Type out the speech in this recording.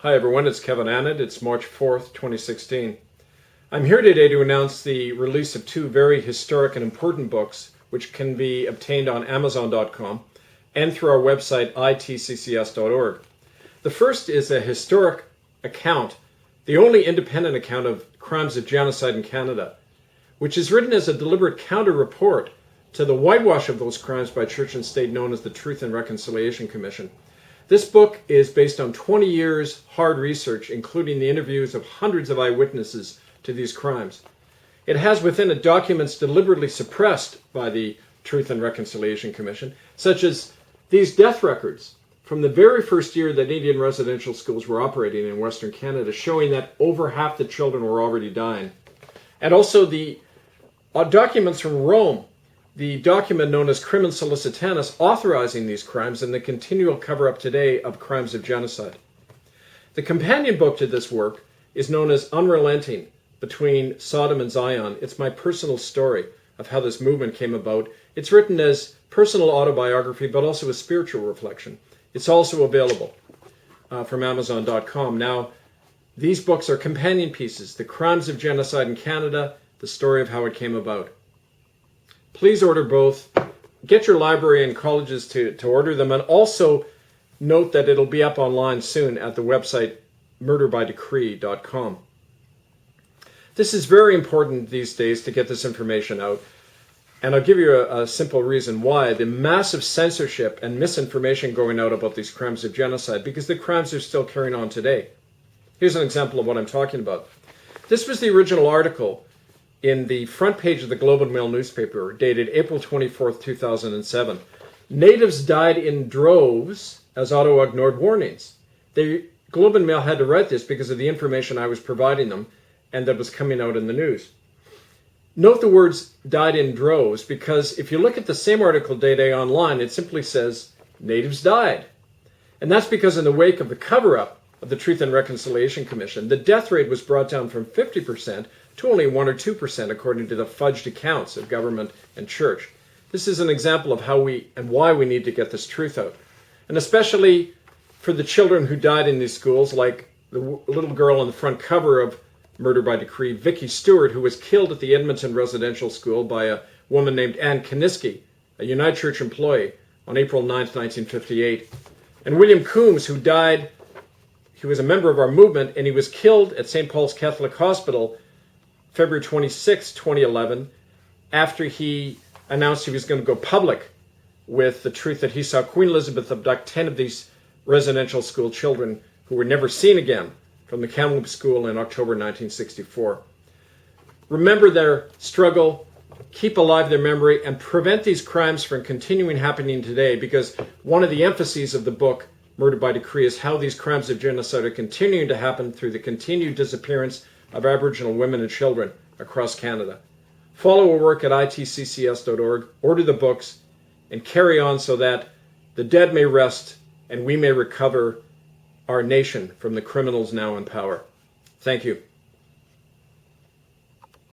Hi everyone, it's Kevin Annett. It's March 4th, 2016. I'm here today to announce the release of two very historic and important books which can be obtained on Amazon.com and through our website itccs.org. The first is a historic account, the only independent account of crimes of genocide in Canada, which is written as a deliberate counter-report to the whitewash of those crimes by church and state known as the Truth and Reconciliation Commission. This book is based on 20 years hard research, including the interviews of hundreds of eyewitnesses to these crimes. It has within it documents deliberately suppressed by the Truth and Reconciliation Commission, such as these death records from the very first year that Indian residential schools were operating in Western Canada, showing that over half the children were already dying. And also the documents from Rome, the document known as Crimen Solicitanus, authorizing these crimes and the continual cover-up today of crimes of genocide. The companion book to this work is known as Unrelenting, Between Sodom and Zion. It's my personal story of how this movement came about. It's written as personal autobiography, but also a spiritual reflection. It's also available from Amazon.com. Now, these books are companion pieces: The Crimes of Genocide in Canada, the story of how it came about. Please order both. Get your library and colleges to order them, and also note that it'll be up online soon at the website murderbydecree.com. This is very important these days to get this information out, and I'll give you a simple reason why. The massive censorship and misinformation going out about these crimes of genocide, because the crimes are still carrying on today. Here's an example of what I'm talking about. This was the original article in the front page of the Globe and Mail newspaper, dated April 24th, 2007. Natives died in droves as Ottawa ignored warnings. The Globe and Mail had to write this because of the information I was providing them and that was coming out in the news. Note the words died in droves, because if you look at the same article day online, it simply says natives died. And that's because in the wake of the cover-up of the Truth and Reconciliation Commission, the death rate was brought down from 50% to only 1 or 2% according to the fudged accounts of government and church. This is an example of how we and why we need to get this truth out. And especially for the children who died in these schools, like the little girl on the front cover of Murder by Decree, Vicky Stewart, who was killed at the Edmonton Residential School by a woman named Ann Kaniski, a United Church employee, on April 9th, 1958. And William Coombs, who died, he was a member of our movement, and he was killed at St. Paul's Catholic Hospital February 26, 2011, after he announced he was going to go public with the truth that he saw Queen Elizabeth abduct 10 of these residential school children who were never seen again from the Kamloops School in October 1964. Remember their struggle, keep alive their memory, and prevent these crimes from continuing happening today, because one of the emphases of the book, Murder by Decree, is how these crimes of genocide are continuing to happen through the continued disappearance of Aboriginal women and children across Canada. Follow our work at itccs.org, order the books, and carry on so that the dead may rest and we may recover our nation from the criminals now in power. Thank you.